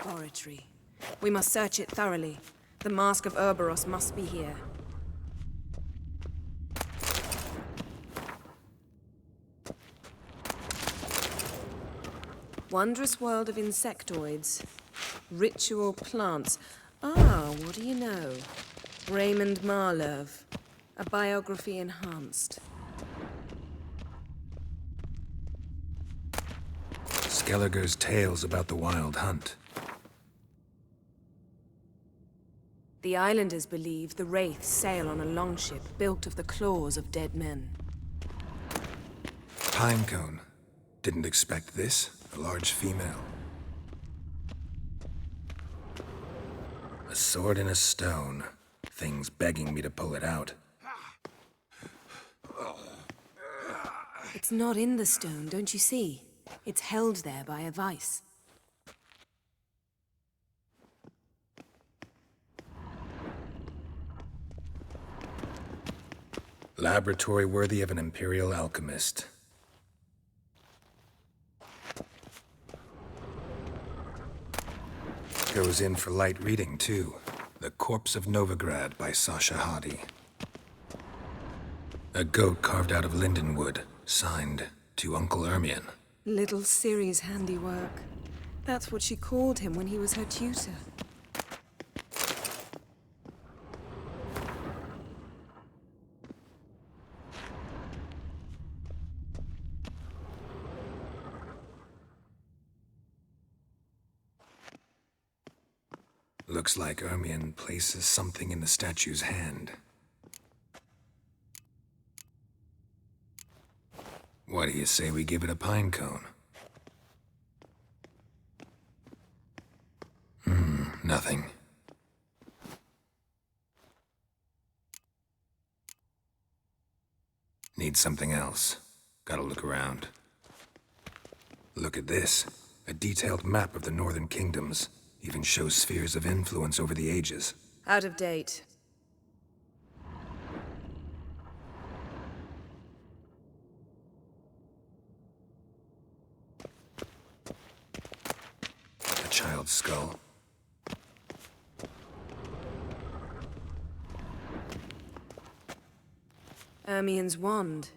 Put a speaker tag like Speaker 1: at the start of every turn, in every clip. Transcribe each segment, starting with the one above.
Speaker 1: laboratory. We must search it thoroughly. The Mask of Ouroboros must be here. Wondrous world of insectoids. Ritual plants. Ah, what do you know? Raymond Marlove. A biography enhanced.
Speaker 2: Skelliger's tales about the Wild Hunt.
Speaker 1: The islanders believe the wraiths sail on a longship built of the claws of dead men.
Speaker 2: Pinecone. Didn't expect this. A large female. A sword in a stone. Thing's begging me to pull it out.
Speaker 1: It's not in the stone, don't you see? It's held there by a vice.
Speaker 2: Laboratory worthy of an imperial alchemist. Goes in for light reading, too. The Corpse of Novigrad by Sasha Hadi. A goat carved out of lindenwood, signed to Uncle Ermion.
Speaker 1: Little Ciri's handiwork. That's what she called him when he was her tutor.
Speaker 2: Looks like Ermion places something in the statue's hand. What do you say we give it a pine cone? Nothing. Need something else. Gotta look around. Look at this. A detailed map of the northern kingdoms. Even shows spheres of influence over the ages.
Speaker 1: Out of date.
Speaker 2: A child's skull.
Speaker 1: Ermion's wand.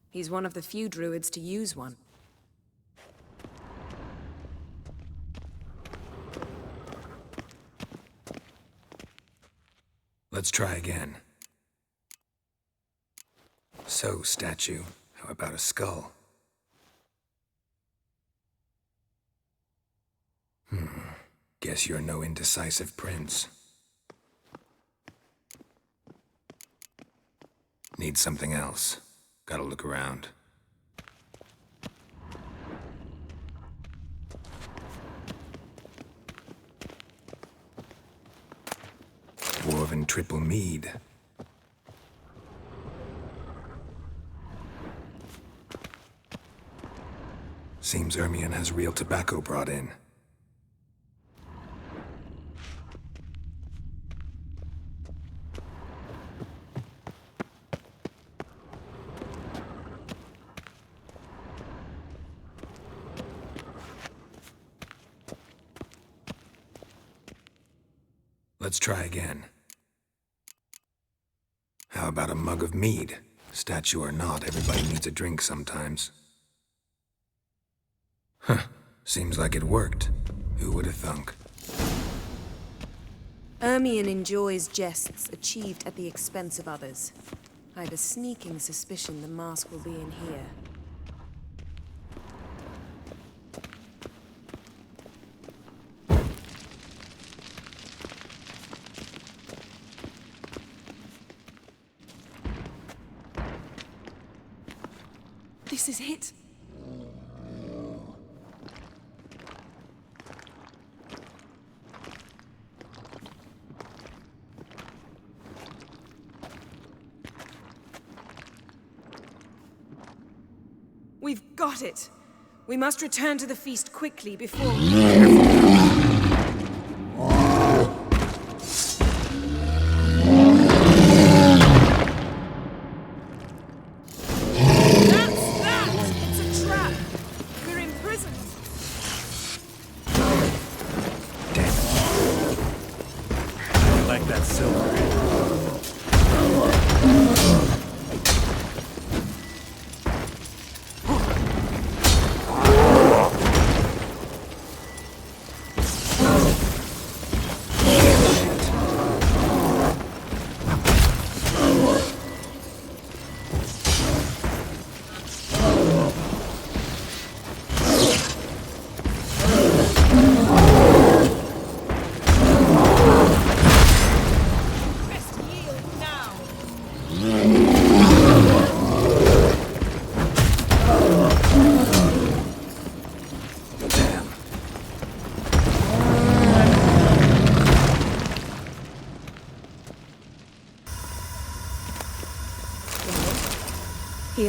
Speaker 1: He's one of the few druids to use one.
Speaker 2: Let's try again. So, statue, how about a skull? Guess you're no indecisive prince. Need something else. Gotta look around. Dwarven triple mead. Seems Ermion has real tobacco brought in. Let's try again. How about a mug of mead? Statue or not, everybody needs a drink sometimes. Seems like it worked. Who would have thunk?
Speaker 1: Ermion enjoys jests achieved at the expense of others. I have a sneaking suspicion the mask will be in here. This is it. We've got it. We must return to the feast quickly before...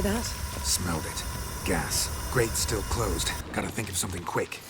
Speaker 1: hear that?
Speaker 2: Smelled it. Gas. Grate still closed. Gotta think of something quick.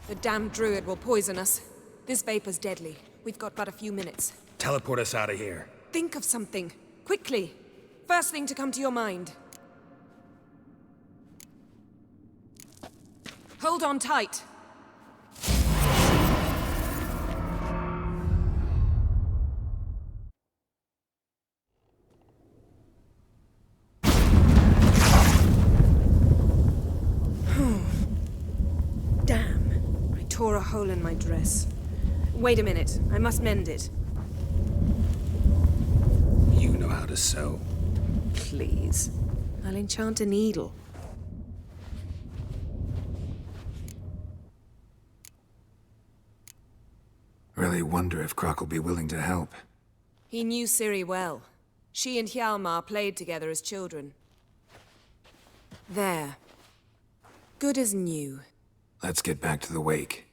Speaker 1: The damned druid will poison us. This vapor's deadly. We've got but a few minutes.
Speaker 2: Teleport us out of here.
Speaker 1: Think of something. Quickly. First thing to come to your mind. Hold on tight. Damn. I tore a hole in my dress. Wait a minute. I must mend it.
Speaker 2: You know how to sew.
Speaker 1: Please. I'll enchant a needle.
Speaker 2: Really wonder if Croc will be willing to help.
Speaker 1: He knew Ciri well. She and Hjalmar played together as children. There. Good as new.
Speaker 2: Let's get back to the wake.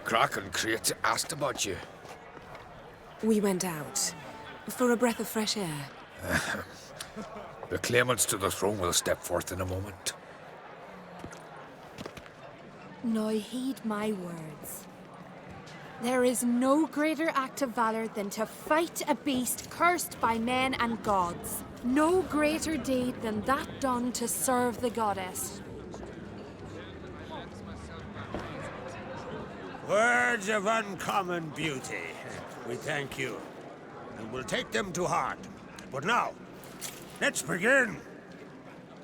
Speaker 3: Croc and Crate asked about you.
Speaker 1: We went out. For a breath of fresh air.
Speaker 3: The claimants to the throne will step forth in a moment.
Speaker 4: Now heed my words. There is no greater act of valor than to fight a beast cursed by men and gods. No greater deed than that done to serve the goddess.
Speaker 5: Words of uncommon beauty. We thank you, and we'll take them to heart. But now, let's begin.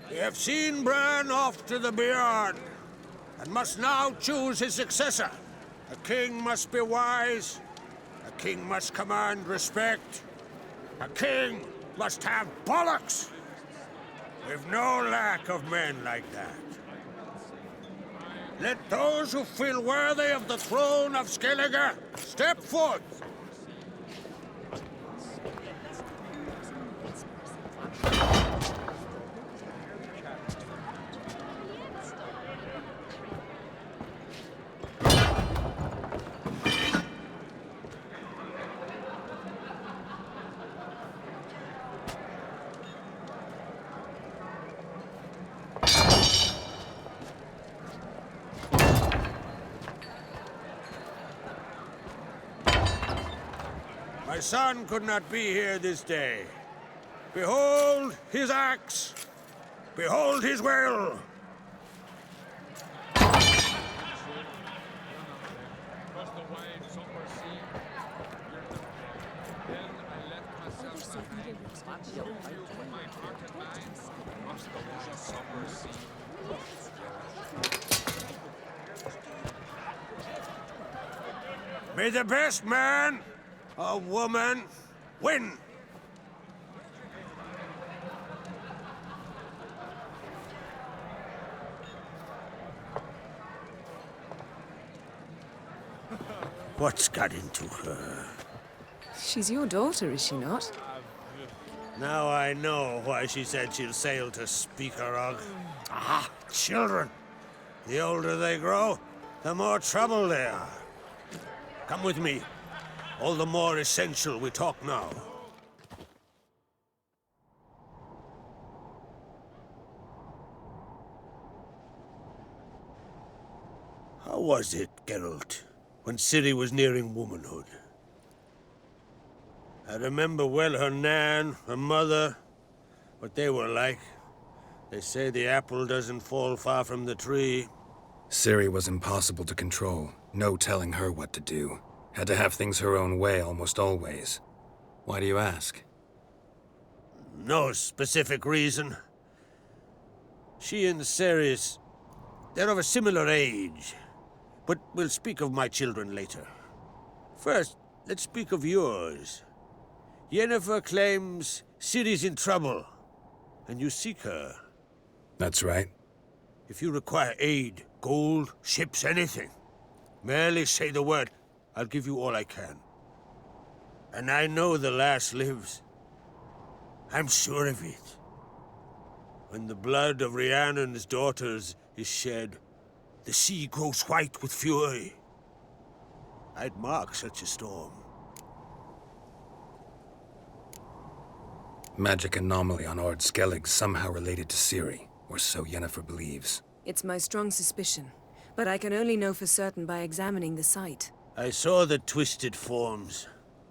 Speaker 5: We have seen Bran off to the beyond, and must now choose his successor. A king must be wise. A king must command respect. A king must have bollocks. We've no lack of men like that. Let those who feel worthy of the throne of Skellige step forth. My son could not be here this day. Behold his axe. Behold his will. May the best man or woman win. What's got into her?
Speaker 1: She's your daughter, is she not?
Speaker 5: Now I know why she said she'll sail to Speakerog. Ah, children. The older they grow, the more trouble they are. Come with me. All the more essential we talk now. How was it, Geralt, when Ciri was nearing womanhood? I remember well her nan, her mother, what they were like. They say the apple doesn't fall far from the tree.
Speaker 2: Ciri was impossible to control. No telling her what to do. Had to have things her own way almost always. Why do you ask?
Speaker 5: No specific reason. She and Ceres, they're of a similar age. But we'll speak of my children later. First, let's speak of yours. Yennefer claims Ciri's in trouble, and you seek her.
Speaker 2: That's right.
Speaker 5: If you require aid, gold, ships, anything, merely say the word. I'll give you all I can. And I know the lass lives. I'm sure of it. When the blood of Rhiannon's daughters is shed, the sea grows white with fury. I'd mark such a storm.
Speaker 2: Magic anomaly on Ard Skellig somehow related to Ciri, or so Yennefer believes.
Speaker 1: It's my strong suspicion, but I can only know for certain by examining the site.
Speaker 5: I saw the twisted forms.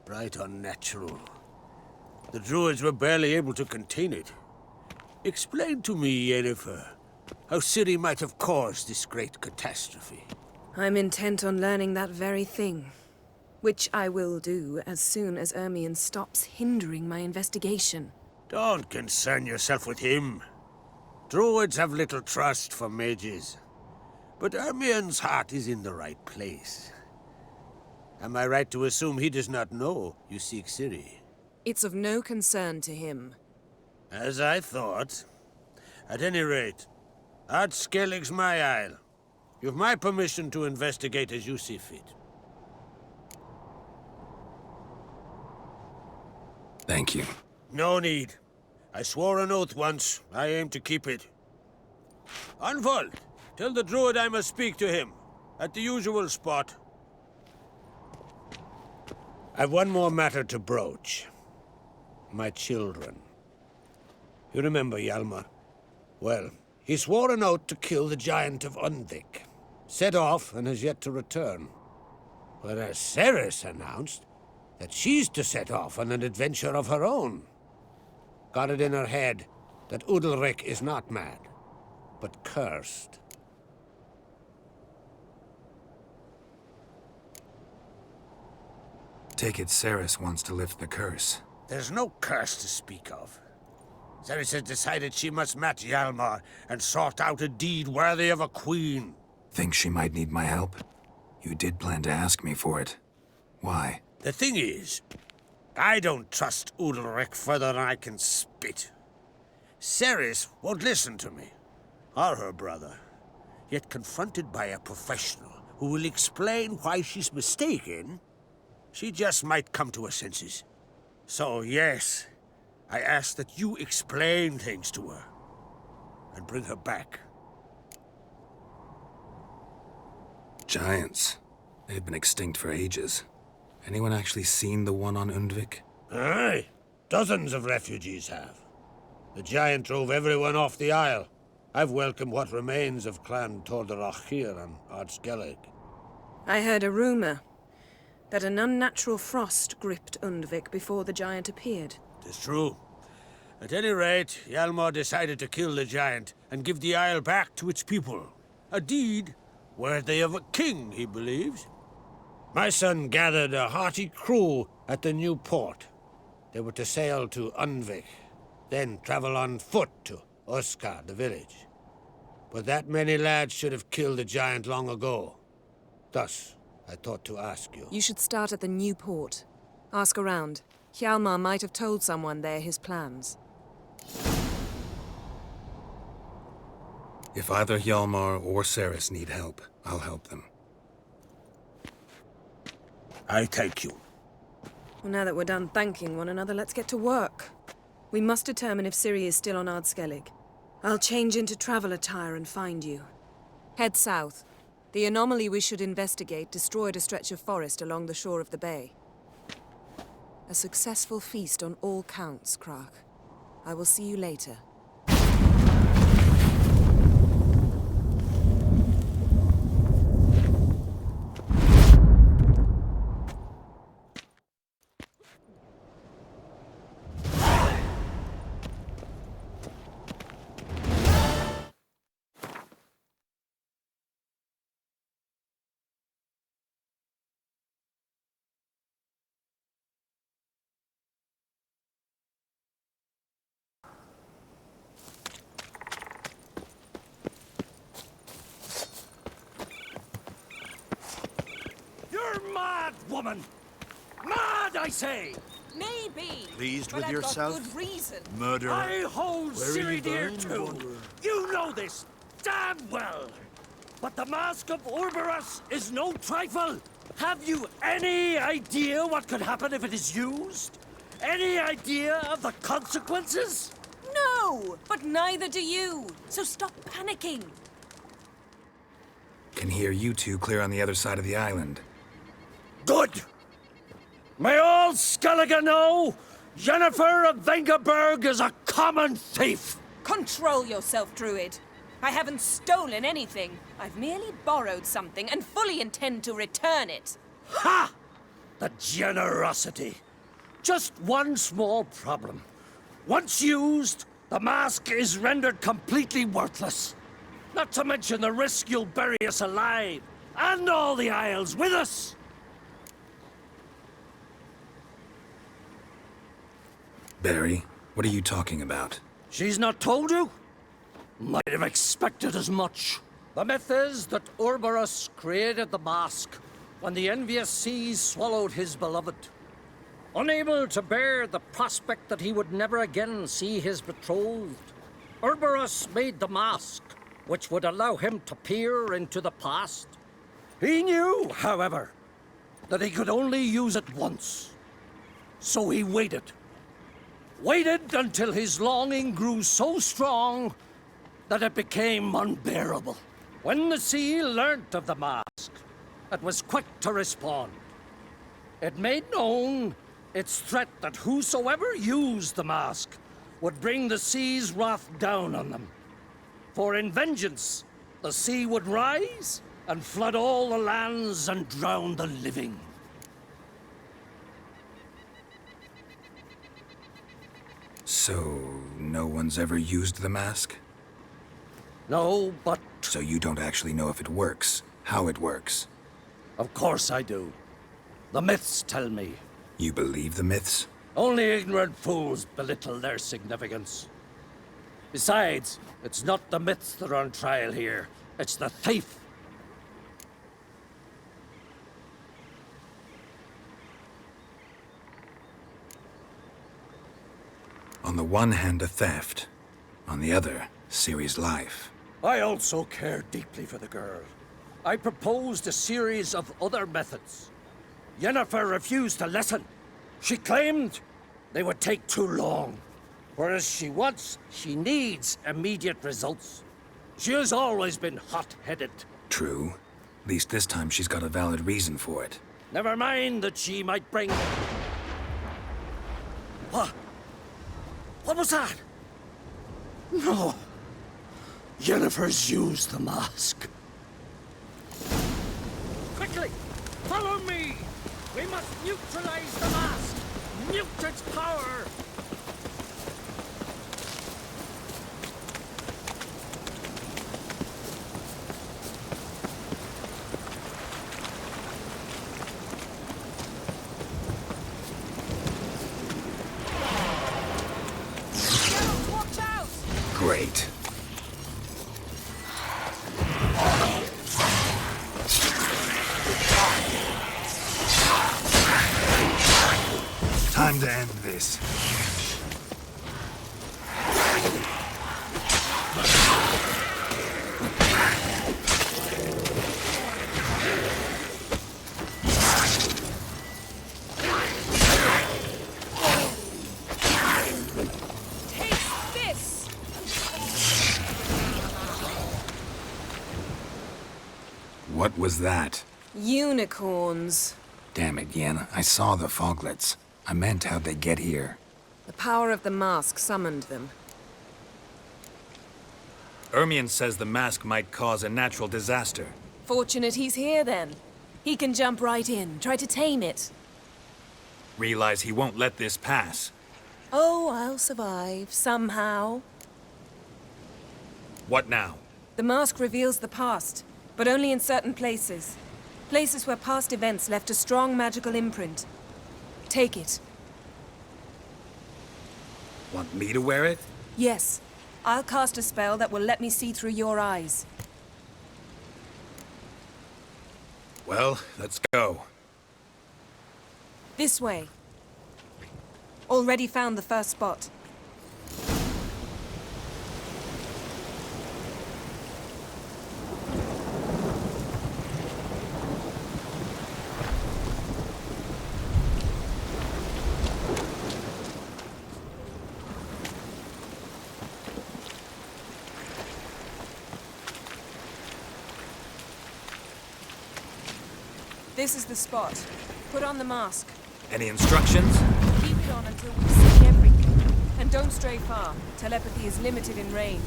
Speaker 5: Right unnatural. The druids were barely able to contain it. Explain to me, Yennefer, how Ciri might have caused this great catastrophe.
Speaker 1: I'm intent on learning that very thing, which I will do as soon as Ermion stops hindering my investigation.
Speaker 5: Don't concern yourself with him. Druids have little trust for mages. But Ermion's heart is in the right place. Am I right to assume he does not know you seek Ciri?
Speaker 1: It's of no concern to him.
Speaker 5: As I thought. At any rate, Ard Skellig's my isle. You've my permission to investigate as you see fit.
Speaker 2: Thank you.
Speaker 5: No need. I swore an oath once. I aim to keep it. Unfold. Tell the druid I must speak to him. At the usual spot. I've one more matter to broach. My children. You remember Hjalmar? Well, he swore an oath to kill the giant of Undvik. Set off and has yet to return. Whereas Ceres announced that she's to set off on an adventure of her own. Got it in her head that Udalric is not mad, but cursed.
Speaker 2: Take it Ceres wants to lift the curse.
Speaker 5: There's no curse to speak of. Ceres has decided she must match Hjalmar and sort out a deed worthy of a queen.
Speaker 2: Think she might need my help? You did plan to ask me for it. Why?
Speaker 5: The thing is, I don't trust Udalric further than I can spit. Ceres won't listen to me, or her brother. Yet confronted by a professional who will explain why she's mistaken, she just might come to her senses. So yes, I ask that you explain things to her and bring her back.
Speaker 2: Giants. They've been extinct for ages. Anyone actually seen the one on Undvik?
Speaker 5: Aye, dozens of refugees have. The giant drove everyone off the isle. I've welcomed what remains of Clan Tordarach here and Ard Skellig.
Speaker 1: I heard a rumor that an unnatural frost gripped Undvik before the giant appeared.
Speaker 5: It's true. At any rate, Hjalmar decided to kill the giant and give the isle back to its people. A deed worthy of a king, he believes. My son gathered a hearty crew at the new port. They were to sail to Undvik, then travel on foot to Oskar, the village. But that many lads should have killed the giant long ago. Thus, I thought to ask you.
Speaker 1: You should start at the new port. Ask around. Hjalmar might have told someone there his plans.
Speaker 2: If either Hjalmar or Ceres need help, I'll help them.
Speaker 5: I thank you.
Speaker 1: Well, now that we're done thanking one another, let's get to work. We must determine if Ciri is still on Ard Skellig. I'll change into travel attire and find you. Head south. The anomaly we should investigate destroyed a stretch of forest along the shore of the bay. A successful feast on all counts, Krach. I will see you later.
Speaker 6: You're mad, woman! Mad, I say!
Speaker 1: Maybe.
Speaker 6: Pleased
Speaker 1: but
Speaker 6: with
Speaker 1: I've
Speaker 6: yourself?
Speaker 1: got good reason.
Speaker 6: Murderer?
Speaker 5: I hold
Speaker 6: Where are
Speaker 5: Ciri
Speaker 6: you
Speaker 5: dear
Speaker 6: going,
Speaker 5: too.
Speaker 6: wanderer?
Speaker 5: You know this damn well. But the Mask of Orberus is no trifle. Have you any idea what could happen if it is used? Any idea of the consequences?
Speaker 1: No, but neither do you. So stop panicking.
Speaker 2: Can hear you two clear on the other side of the island.
Speaker 5: Good. May all Skellige know Yennefer of Vengerberg is a common thief.
Speaker 1: Control yourself, Druid. I haven't stolen anything. I've merely borrowed something and fully intend to return it.
Speaker 5: Ha! The generosity. Just one small problem. Once used, the mask is rendered completely worthless. Not to mention the risk you'll bury us alive, and all the Isles with us.
Speaker 2: Barry, what are you talking about?
Speaker 5: She's not told you? Might have expected as much. The myth is that Orberus created the mask when the envious seas swallowed his beloved. Unable to bear the prospect that he would never again see his betrothed, Orberus made the mask, which would allow him to peer into the past. He knew, however, that he could only use it once. So he waited. Waited until his longing grew so strong that it became unbearable. When the sea learnt of the mask, it was quick to respond. It made known its threat that whosoever used the mask would bring the sea's wrath down on them. For in vengeance, the sea would rise and flood all the lands and drown the living.
Speaker 2: So, no one's ever used the mask?
Speaker 5: No, but
Speaker 2: So you don't actually know if it works, how it works.
Speaker 5: of course I do. The myths tell me.
Speaker 2: You believe the myths?
Speaker 5: Only ignorant fools belittle their significance. Besides, it's not the myths that are on trial here. It's the thief.
Speaker 2: On the one hand, a theft. On the other, Ciri's life.
Speaker 5: I also care deeply for the girl. I proposed a series of other methods. Yennefer refused to listen. She claimed they would take too long. Whereas she needs immediate results. She has always been hot-headed.
Speaker 2: True. At least this time she's got a valid reason for it.
Speaker 5: Never mind that she might bring... What? What was that? No. Yennefer's used the mask. Quickly! Follow me! We must neutralize the mask! Mute its power!
Speaker 1: Geralt, watch out!
Speaker 2: Great. Time to end this.
Speaker 1: Taste this!
Speaker 2: What was that?
Speaker 1: Unicorns.
Speaker 2: Damn it, Yen. I saw the foglets. I meant how'd they get here.
Speaker 1: The power of the mask summoned them.
Speaker 7: Ermion says the mask might cause a natural disaster.
Speaker 1: Fortunate he's here, then. He can jump right in, try to tame it.
Speaker 7: Realize he won't let this pass.
Speaker 1: Oh, I'll survive, somehow.
Speaker 7: What now?
Speaker 1: The mask reveals the past, but only in certain places. Places where past events left a strong magical imprint. Take it.
Speaker 7: Want me to wear it?
Speaker 1: Yes. I'll cast a spell that will let me see through your eyes.
Speaker 7: Well, let's go.
Speaker 1: This way. Already found the first spot. This is the spot. Put on the mask.
Speaker 7: Any instructions?
Speaker 1: Keep it on until we've seen everything. And don't stray far. Telepathy is limited in range.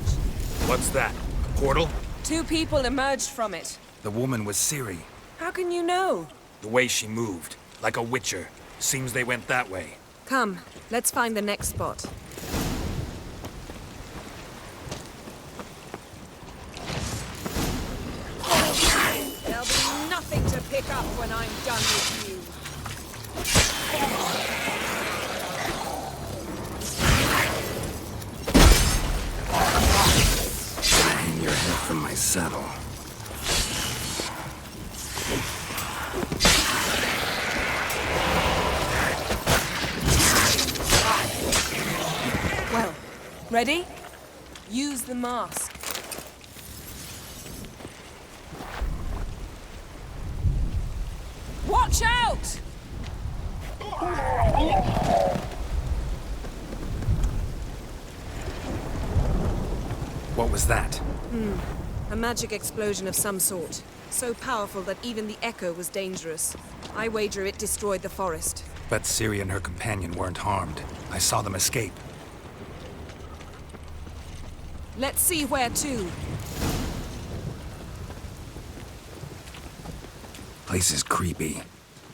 Speaker 7: What's that? A portal?
Speaker 1: 2 people emerged from it.
Speaker 2: The woman was Ciri.
Speaker 1: How can you know?
Speaker 7: The way she moved. Like a witcher. Seems they went that way.
Speaker 1: Come, let's find the next spot. There'll be nothing to pick up when I'm done with you.
Speaker 2: Hang your head from my saddle.
Speaker 1: Well, ready? Use the mask. Watch out!
Speaker 2: What was that?
Speaker 1: A magic explosion of some sort. So powerful that even the echo was dangerous. I wager it destroyed the forest.
Speaker 2: But Ciri and her companion weren't harmed. I saw them escape.
Speaker 1: Let's see where to.
Speaker 2: Place is creepy.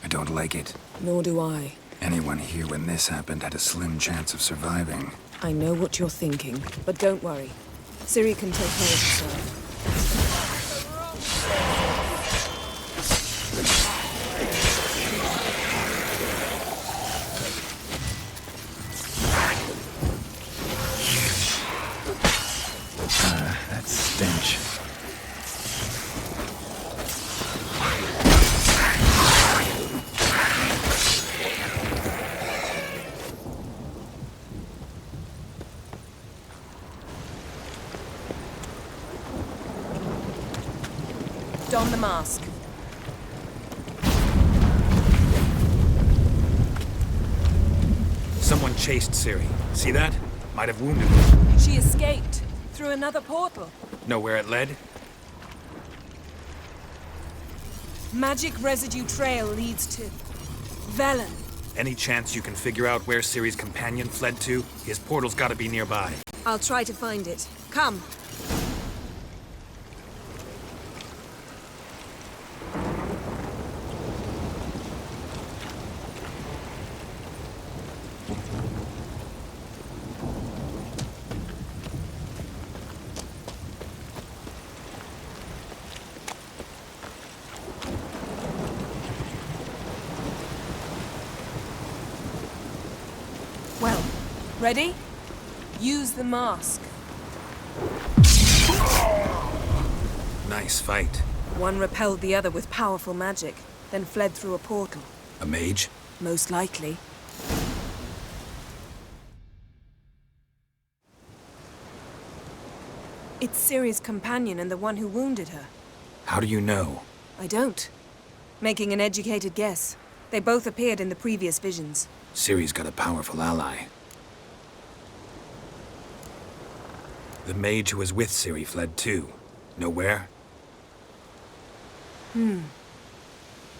Speaker 2: I don't like it.
Speaker 1: Nor do I.
Speaker 2: Anyone here when this happened had a slim chance of surviving.
Speaker 1: I know what you're thinking, but don't worry. Ciri can take care of herself.
Speaker 2: That stench.
Speaker 1: Don the mask.
Speaker 7: Someone chased Ciri. See that? Might have wounded her.
Speaker 1: She escaped through another portal.
Speaker 7: Know where it led?
Speaker 1: Magic residue trail leads to Velen.
Speaker 7: Any chance you can figure out where Ciri's companion fled to? His portal's gotta be nearby.
Speaker 1: I'll try to find it. Come. Well, ready? Use the mask.
Speaker 7: Nice fight.
Speaker 1: One repelled the other with powerful magic, then fled through a portal.
Speaker 2: A mage?
Speaker 1: Most likely. It's Ciri's companion and the one who wounded her.
Speaker 2: How do you know?
Speaker 1: I don't. Making an educated guess. They both appeared in the previous visions.
Speaker 2: Ciri's got a powerful ally. The mage who was with Ciri fled too. Know where?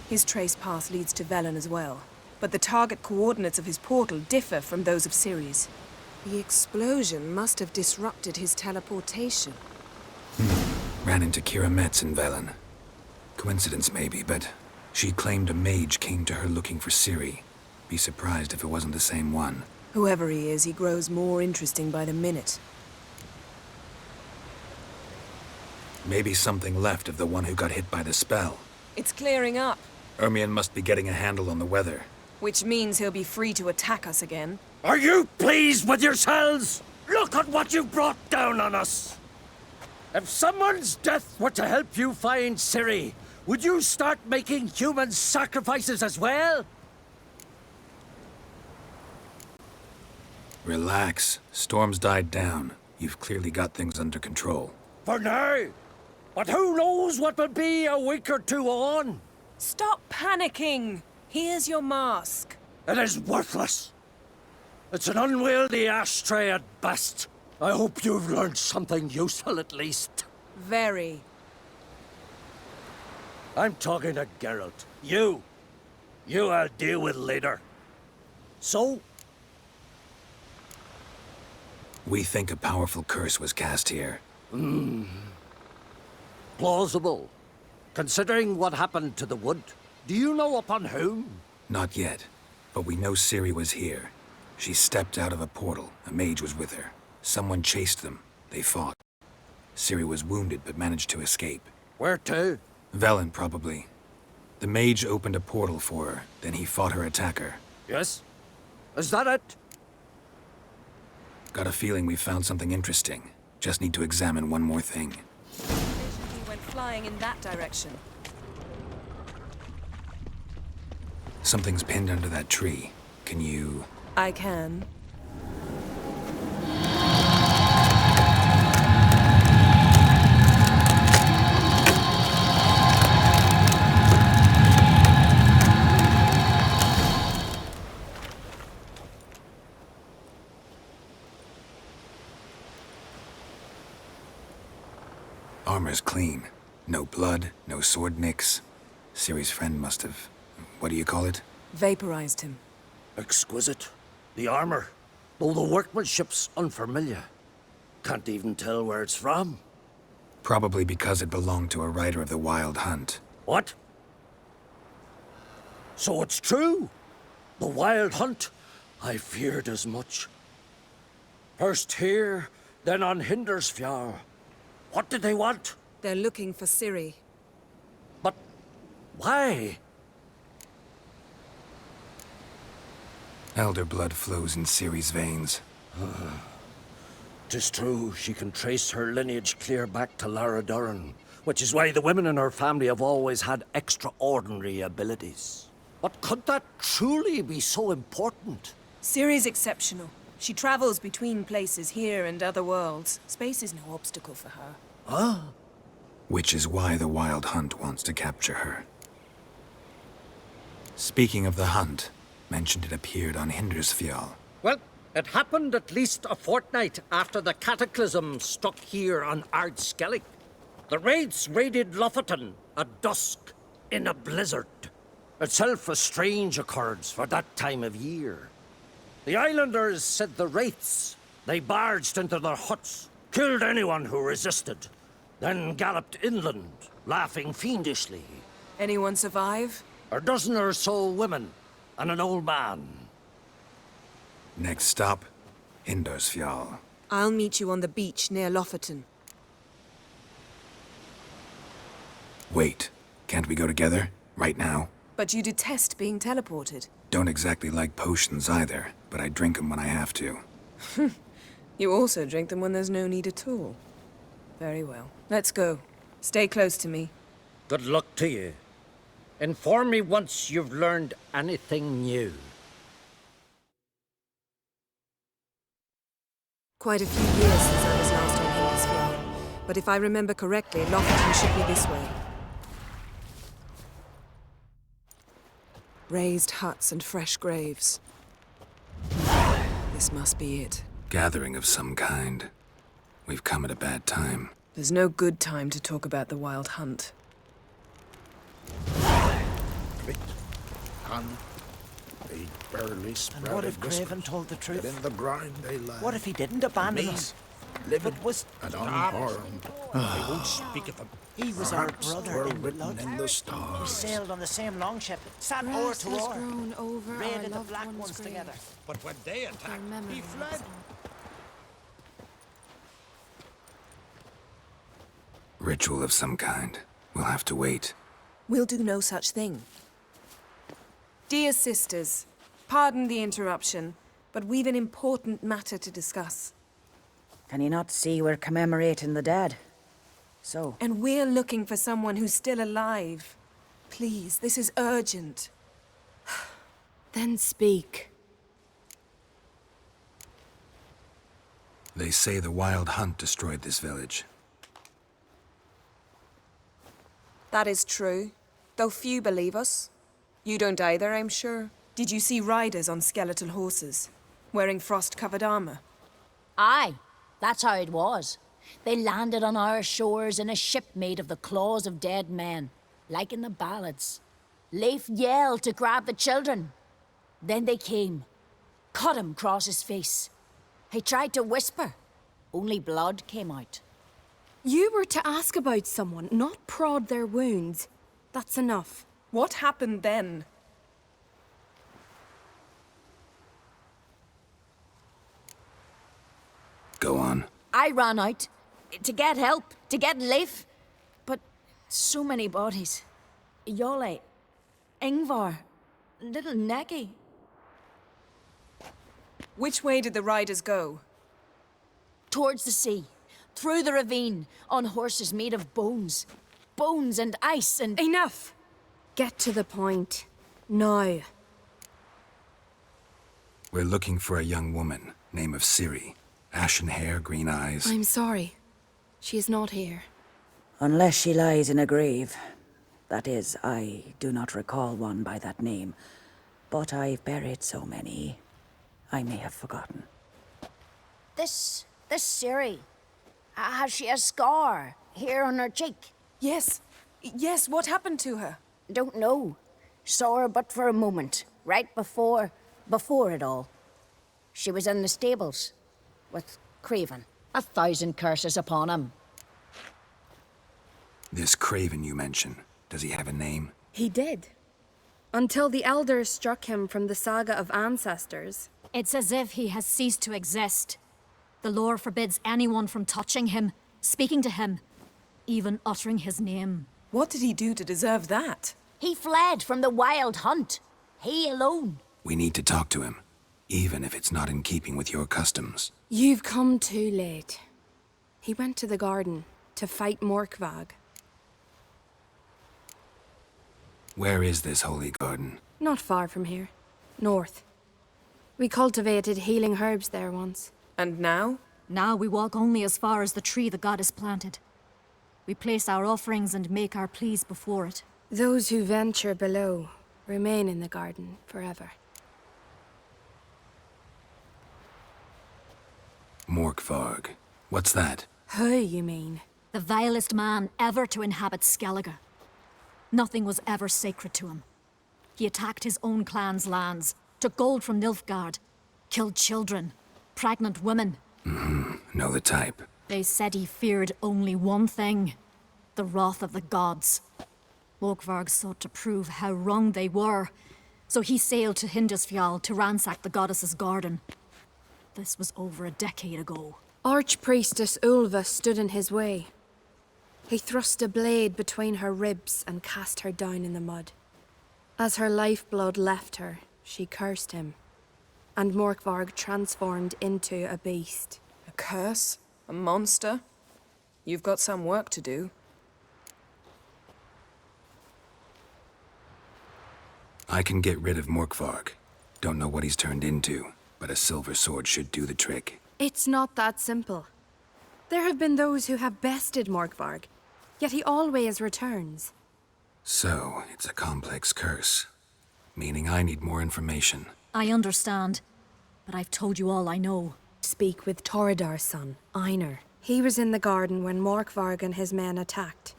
Speaker 1: His trace path leads to Velen as well. But the target coordinates of his portal differ from those of Ciri's. The explosion must have disrupted his teleportation.
Speaker 2: Ran into Kira Metz in Velen. Coincidence maybe, but she claimed a mage came to her looking for Ciri. Be surprised if it wasn't the same one.
Speaker 1: Whoever he is, he grows more interesting by the minute.
Speaker 2: Maybe something left of the one who got hit by the spell.
Speaker 1: It's clearing up,
Speaker 2: Ermion must be getting a handle on the weather.
Speaker 1: which means he'll be free to attack us again.
Speaker 5: Are you pleased with yourselves? Look at what you've brought down on us! If someone's death were to help you find Ciri, would you start making human sacrifices as well?
Speaker 2: Relax. Storm's died down. You've clearly got things under control.
Speaker 5: For now. But who knows what will be a week or two on?
Speaker 1: Stop panicking! Here's your mask.
Speaker 5: It is worthless. It's an unwieldy ashtray at best. I hope you've learned something useful at least.
Speaker 1: Very.
Speaker 5: I'm talking to Geralt. You I'll deal with later. So,
Speaker 2: We think a powerful curse was cast here.
Speaker 5: plausible. Considering what happened to the wood, do you know upon whom?
Speaker 2: Not yet, but we know Ciri was here. She stepped out of a portal. A mage was with her. Someone chased them. They fought. Ciri was wounded but managed to escape.
Speaker 5: Where to?
Speaker 2: Velen, probably. The mage opened a portal for her, then he fought her attacker.
Speaker 5: Yes? Is that it?
Speaker 2: Got a feeling we found something interesting. Just need to examine one more thing.
Speaker 1: He went flying in that direction.
Speaker 2: Something's pinned under that tree. Can you...
Speaker 1: I can.
Speaker 2: Armor's clean. No blood, no sword nicks. Ciri's friend must have... What do you call it?
Speaker 1: Vaporized him.
Speaker 5: Exquisite. The armor, though the workmanship's unfamiliar. Can't even tell where it's from.
Speaker 2: Probably because it belonged to a rider of the Wild Hunt.
Speaker 5: What? So it's true? The Wild Hunt? I feared as much. First here, then on Hindersfjall. What did they want?
Speaker 1: They're looking for Ciri.
Speaker 5: But why?
Speaker 2: Elder blood flows in Ciri's veins.
Speaker 5: 'Tis true, she can trace her lineage clear back to Lara Duran, which is why the women in her family have always had extraordinary abilities. But could that truly be so important?
Speaker 1: Ciri's exceptional. She travels between places here and other worlds. Space is no obstacle for her.
Speaker 2: Which is why the Wild Hunt wants to capture her. Speaking of the hunt, mentioned it appeared on Hindersfjall.
Speaker 5: Well, it happened at least a fortnight after the cataclysm struck here on Ardskellig. The raids raided Lofoten at dusk in a blizzard. Itself a strange occurrence for that time of year. The islanders said the wraiths. They barged into their huts, killed anyone who resisted, then galloped inland, laughing fiendishly.
Speaker 1: Anyone survive?
Speaker 5: A dozen or so women and an old man.
Speaker 2: Next stop, Hindersfjall.
Speaker 1: I'll meet you on the beach near Lofoten.
Speaker 2: Wait, can't we go together? Right now?
Speaker 1: But you detest being teleported.
Speaker 2: Don't exactly like potions either, but I drink them when I have to.
Speaker 1: You also drink them when there's no need at all. Very well. Let's go. Stay close to me.
Speaker 5: Good luck to you. Inform me once you've learned anything new.
Speaker 1: Quite a few years since I was last on Hindersfjall. But if I remember correctly, Lofoten should be this way. Raised huts and fresh graves. This must be it.
Speaker 2: Gathering of some kind. We've come at a bad time.
Speaker 1: There's no good time to talk about the Wild Hunt.
Speaker 6: They barely
Speaker 8: And what if Craven told the truth?
Speaker 6: In the grind they lie.
Speaker 8: What if he didn't abandon us?
Speaker 6: Living
Speaker 8: But was
Speaker 6: and unharmed.
Speaker 5: I won't speak of them.
Speaker 8: he was our
Speaker 6: Perhaps
Speaker 8: brother
Speaker 6: were
Speaker 8: in
Speaker 6: written
Speaker 8: blood?
Speaker 6: in the
Speaker 8: We
Speaker 6: stars.
Speaker 8: sailed on the same longship, sat oar
Speaker 4: Grass
Speaker 8: to
Speaker 4: has
Speaker 8: oar,
Speaker 4: grown over our
Speaker 8: raided the
Speaker 4: loved
Speaker 8: black
Speaker 4: one's
Speaker 8: ones
Speaker 4: grave.
Speaker 8: together.
Speaker 5: But when they
Speaker 4: Their
Speaker 5: attacked,
Speaker 4: memory
Speaker 5: he fled.
Speaker 4: lives on.
Speaker 2: Ritual of some kind. We'll have to wait.
Speaker 1: We'll do no such thing. Dear sisters, pardon the interruption, but we've an important matter to discuss.
Speaker 9: Can you not see we're commemorating the dead? So,
Speaker 1: And we're looking for someone who's still alive. Please, this is urgent.
Speaker 4: Then speak.
Speaker 2: They say the wild hunt destroyed this village.
Speaker 1: That is true, though few believe us. You don't either, I'm sure. Did you see riders on skeletal horses, wearing frost-covered armor?
Speaker 10: Aye, that's how it was. They landed on our shores in a ship made of the claws of dead men, like in the ballads. Leif yelled to grab the children. Then they came, cut him across his face. He tried to whisper, only blood came out.
Speaker 4: You were to ask about someone, not prod their wounds. That's enough.
Speaker 1: What happened then?
Speaker 2: Go on.
Speaker 10: I ran out to get help, to get Leif. But so many bodies. Yolle, Ingvar, little Necky.
Speaker 1: Which way did the riders go?
Speaker 10: Towards the sea, through the ravine, on horses made of bones. Bones and ice and...
Speaker 4: Enough! Get to the point. Now.
Speaker 2: We're looking for a young woman, name of Ciri. Ashen hair, green eyes.
Speaker 4: I'm sorry. She is not here.
Speaker 9: Unless she lies in a grave. That is, I do not recall one by that name. But I've buried so many, I may have forgotten.
Speaker 10: This Ciri, has she a scar here on her cheek?
Speaker 1: Yes. Yes, what happened to her?
Speaker 10: Don't know. Saw her but for a moment, right before it all. She was in the stables with Craven. 1,000 curses upon him.
Speaker 2: This Craven you mention, does he have a name?
Speaker 4: He did. Until the elders struck him from the saga of ancestors.
Speaker 11: It's as if he has ceased to exist. The lore forbids anyone from touching him, speaking to him, even uttering his name.
Speaker 1: What did he do to deserve that?
Speaker 10: He fled from the wild hunt. He alone.
Speaker 2: We need to talk to him, even if it's not in keeping with your customs.
Speaker 4: You've come too late. He went to the garden to fight Morkvag.
Speaker 2: Where is this holy garden?
Speaker 4: Not far from here. North. We cultivated healing herbs there once.
Speaker 1: And now?
Speaker 11: Now we walk only as far as the tree the goddess planted. We place our offerings and make our pleas before it.
Speaker 4: Those who venture below remain in the garden forever.
Speaker 2: Morkvarg. What's that?
Speaker 4: Who, you mean?
Speaker 11: The vilest man ever to inhabit Skellige. Nothing was ever sacred to him. He attacked his own clan's lands, took gold from Nilfgaard, killed children, pregnant women.
Speaker 2: Know the type.
Speaker 11: They said he feared only one thing, the wrath of the gods. Morkvarg sought to prove how wrong they were, so he sailed to Hindisfjall to ransack the goddess's garden. This was over a decade ago.
Speaker 4: Archpriestess Ulva stood in his way. He thrust a blade between her ribs and cast her down in the mud. As her lifeblood left her, she cursed him, and Morkvarg transformed into a beast.
Speaker 1: A curse? A monster? You've got some work to do.
Speaker 2: I can get rid of Morkvarg. Don't know what he's turned into, but a silver sword should do the trick.
Speaker 4: It's not that simple. There have been those who have bested Morkvarg, yet he always returns.
Speaker 2: So, it's a complex curse. Meaning I need more information.
Speaker 11: I understand, but I've told you all I know.
Speaker 4: Speak with Torridar's son, Einar. He was in the garden when Morkvarg and his men attacked.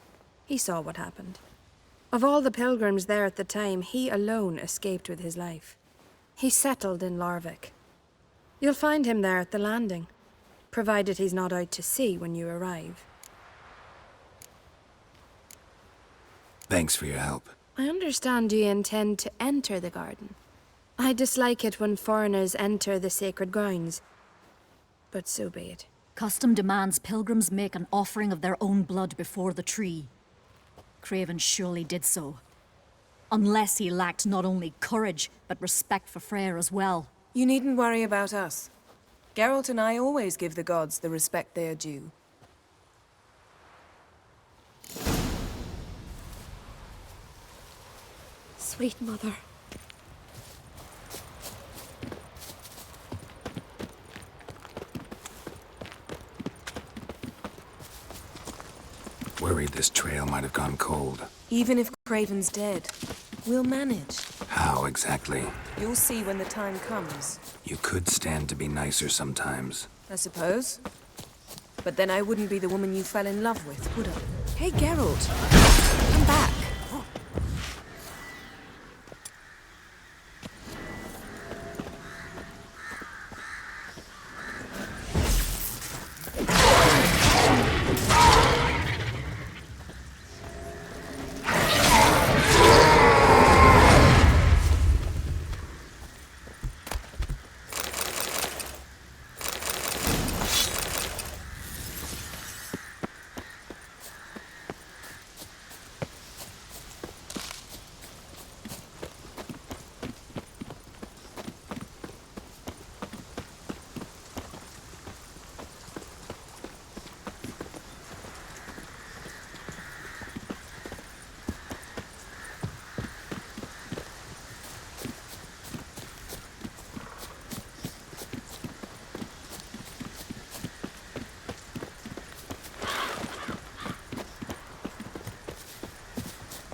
Speaker 4: He saw what happened. Of all the pilgrims there at the time, he alone escaped with his life. He settled in Larvik. You'll find him there at the landing, provided he's not out to sea when you arrive.
Speaker 2: Thanks for your help.
Speaker 4: I understand you intend to enter the garden. I dislike it when foreigners enter the sacred grounds, but so be it.
Speaker 11: Custom demands pilgrims make an offering of their own blood before the tree. Craven surely did so. Unless he lacked not only courage, but respect for Freyr as well.
Speaker 1: You needn't worry about us. Geralt and I always give the gods the respect they are due.
Speaker 4: Sweet mother.
Speaker 2: Worried this trail might have gone cold.
Speaker 1: Even if Craven's dead, we'll manage.
Speaker 2: How exactly?
Speaker 1: You'll see when the time comes.
Speaker 2: You could stand to be nicer sometimes.
Speaker 1: I suppose. But then I wouldn't be the woman you fell in love with, would I? Hey, Geralt. Come back.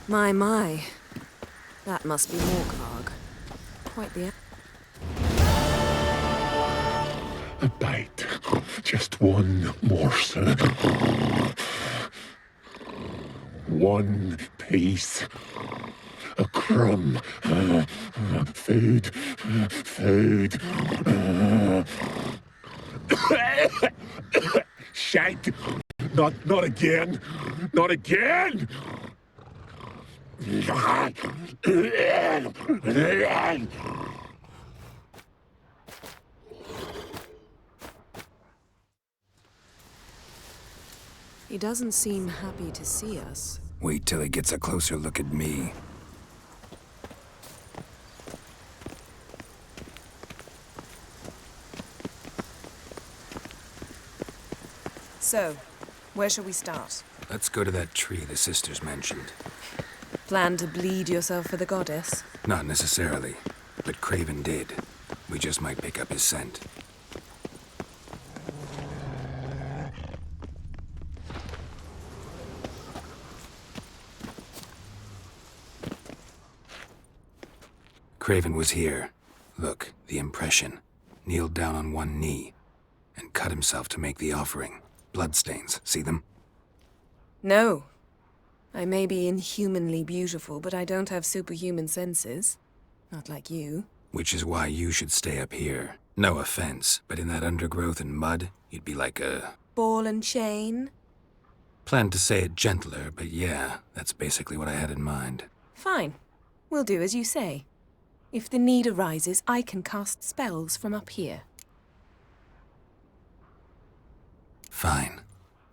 Speaker 1: My. That must be Morkvarg. Quite the...
Speaker 6: A bite. Just one morsel. One piece. A crumb. Food. Food. Shank. Not again. Not again!
Speaker 1: He doesn't seem happy to see us.
Speaker 2: Wait till he gets a closer look at me.
Speaker 1: So, where shall we start?
Speaker 2: Let's go to that tree the sisters mentioned.
Speaker 1: Plan to bleed yourself for the goddess?
Speaker 2: Not necessarily, but Craven did. We just might pick up his scent. Craven was here. Look, the impression. Kneeled down on one knee and cut himself to make the offering. Bloodstains, see them?
Speaker 1: No. I may be inhumanly beautiful, but I don't have superhuman senses. Not like you.
Speaker 2: Which is why you should stay up here. No offense, but in that undergrowth and mud, you'd be like a...
Speaker 1: Ball and chain?
Speaker 2: Planned to say it gentler, but yeah, that's basically what I had in mind.
Speaker 1: Fine. We'll do as you say. If the need arises, I can cast spells from up here.
Speaker 2: Fine.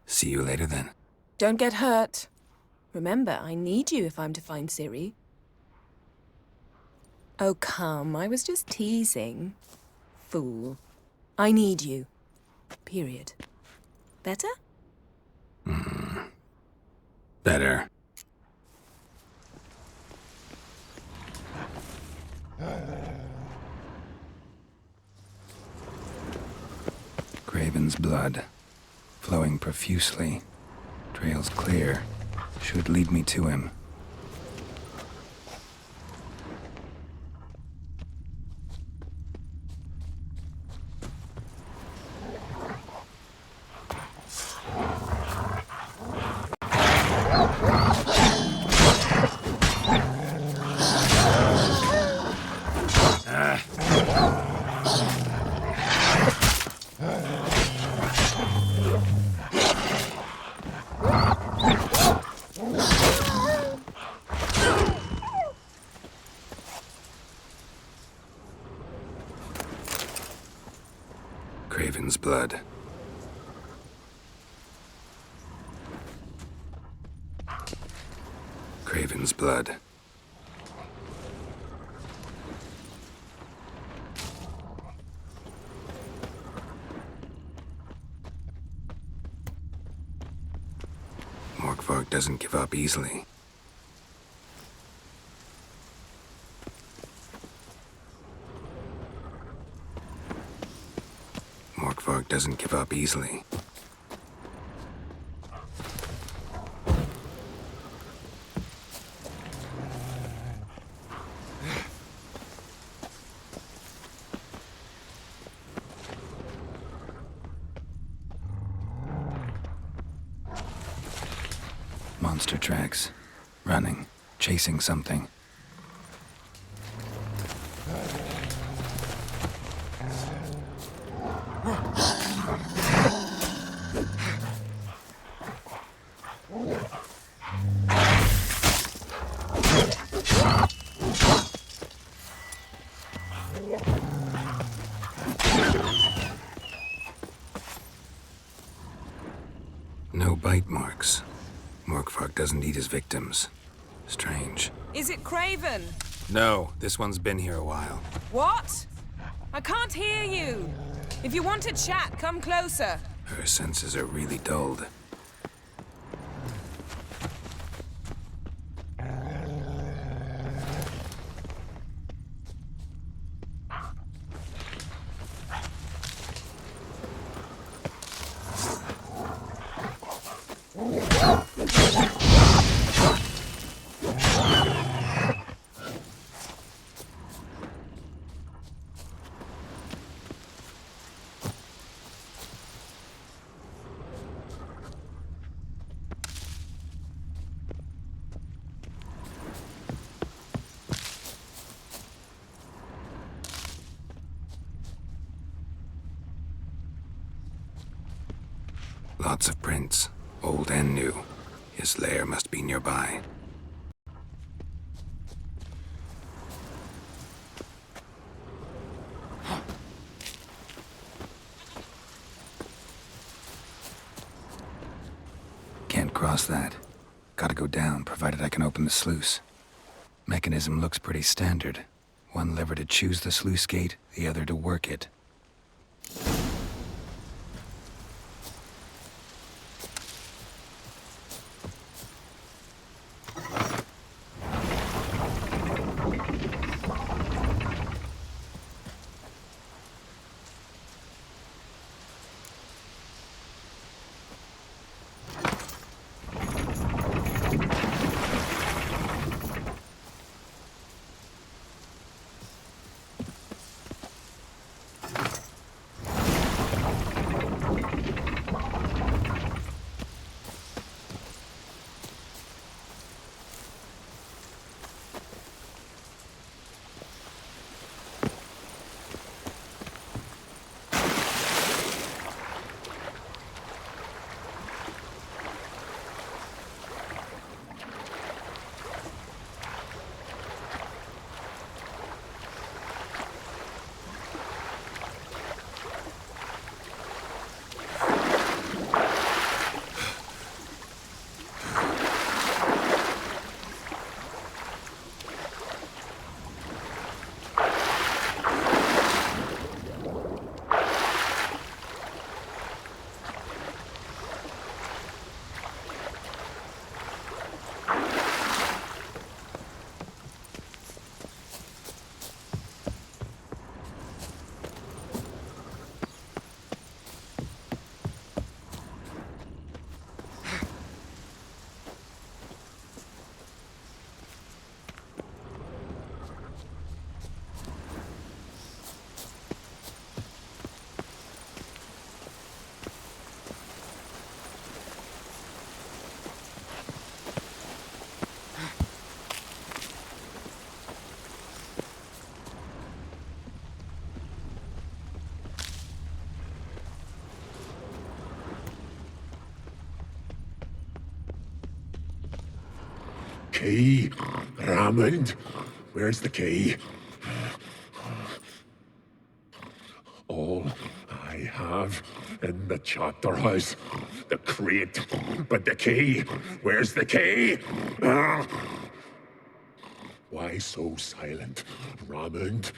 Speaker 2: See you later then.
Speaker 1: Don't get hurt. Remember, I need you if I'm to find Ciri. Oh, come. I was just teasing. Fool. I need you. Period. Better?
Speaker 2: Better. Craven's blood. Flowing profusely. Trail's clear. Should lead me to him. Craven's blood. Craven's blood. Morkvarg doesn't give up easily. Morkvarg doesn't give up easily. Monster tracks. Running. Chasing something. No bite marks. Morkvark doesn't eat his victims. Strange.
Speaker 1: Is it Craven?
Speaker 2: No, this one's been here a while.
Speaker 1: What? I can't hear you. If you want to chat, come closer.
Speaker 2: Her senses are really dulled. Lots of prints, old and new. His lair must be nearby. Can't cross that. Gotta go down, provided I can open the sluice. Mechanism looks pretty standard. One lever to choose the sluice gate, the other to work it.
Speaker 6: Key? Raymond? Where's the key? All I have in the chapter house, the crate, but the key? Where's the key? Why so silent, Raymond?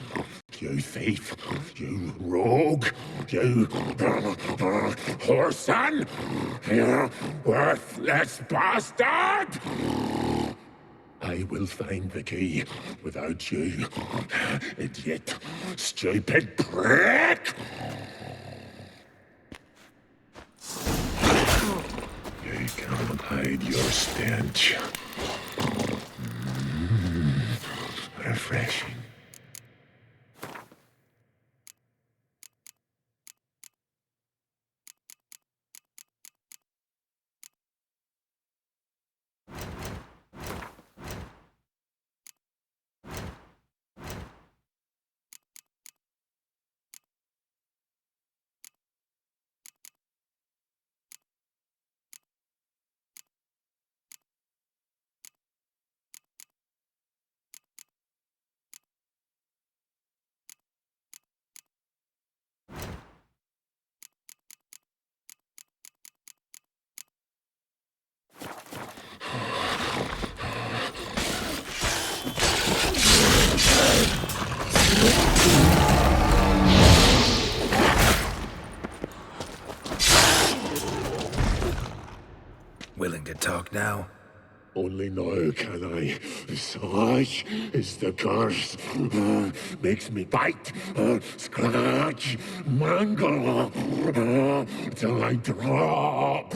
Speaker 6: You thief, you rogue, you whoreson, you worthless bastard! I will find the key without you, idiot, stupid prick! You can't hide your stench. Refreshing.
Speaker 2: willing to talk now?
Speaker 6: Only now can I. Such is the curse. Makes me bite, scratch, mangle, till I drop.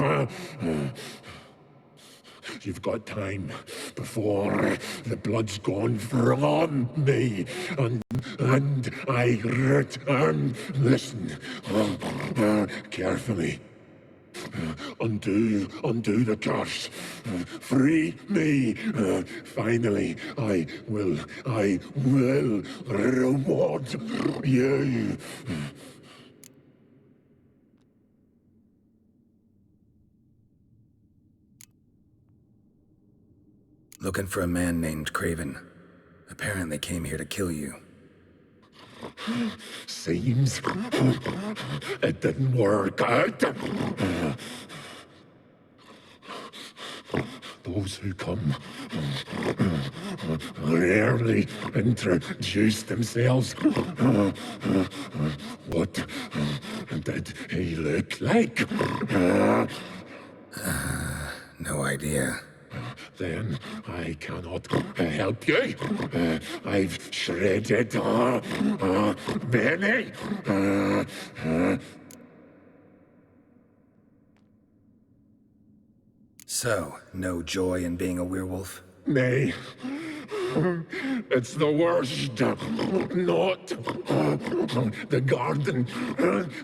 Speaker 6: You've got time before the blood's gone from me, and I return. Listen, carefully. Undo the curse. Free me. Finally, I will reward you.
Speaker 2: Looking for a man named Craven. Apparently came here to kill you.
Speaker 6: Seems it didn't work out. Those who come rarely introduce themselves. What did he look like?
Speaker 2: No idea.
Speaker 6: Then I cannot help you. I've shredded many.
Speaker 2: So, no joy in being a werewolf?
Speaker 6: Nay. It's the worst. Not the garden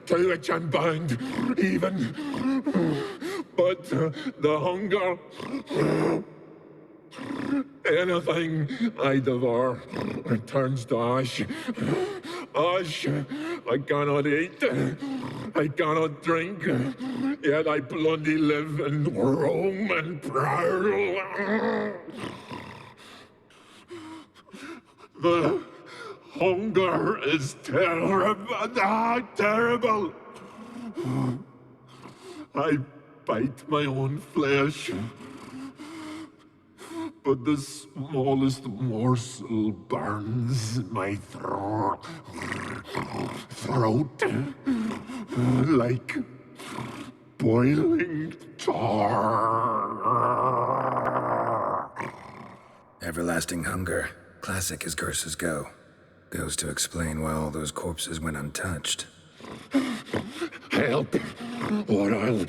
Speaker 6: to which I'm bound, even. But the hunger. Anything I devour turns to ash. Ash. I cannot eat. I cannot drink. Yet I bloody live and roam and prowl. The hunger is terrible. I bite my own flesh, but the smallest morsel burns my throat like boiling tar.
Speaker 2: Everlasting hunger. Classic as curses go. Goes to explain why all those corpses went untouched.
Speaker 6: Help, or I'll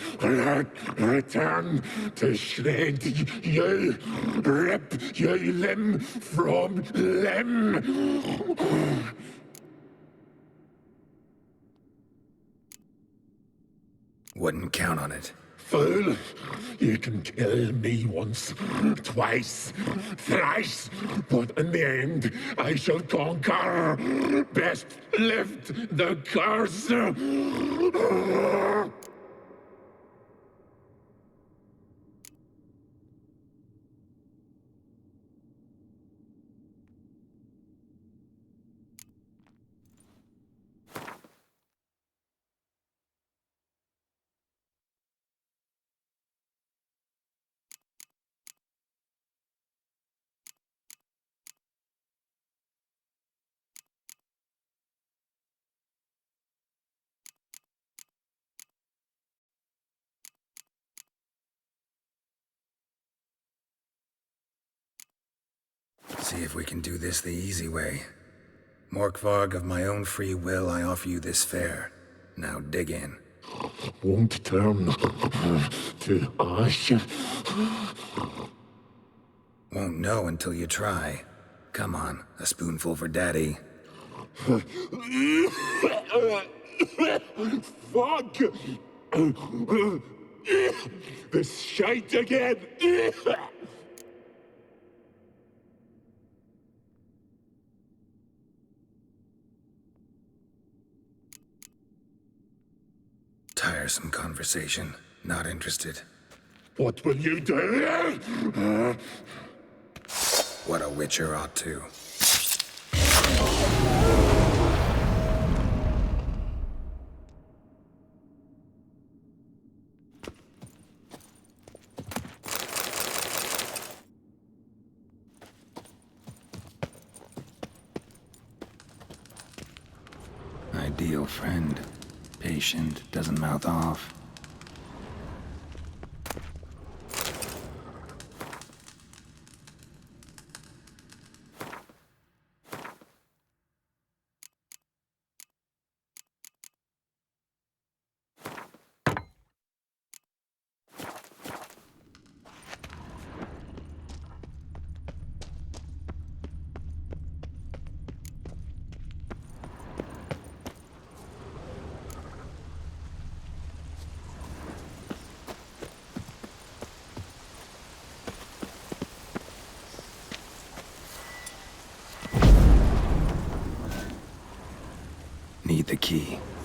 Speaker 6: return to shred you, rip you limb from limb.
Speaker 2: Wouldn't count on it.
Speaker 6: Fool, you can kill me once, twice, thrice, but in the end, I shall conquer. Best lift the curse.
Speaker 2: See if we can do this the easy way. Morkvarg, of my own free will, I offer you this fare. Now dig in.
Speaker 6: Won't turn to ash.
Speaker 2: Won't know until you try. Come on, a spoonful for Daddy.
Speaker 6: Fuck! This shite again!
Speaker 2: Tiresome conversation. Not interested.
Speaker 6: What will you do?
Speaker 2: What a witcher ought to. Ideal friend. Patient, doesn't mouth off. the key.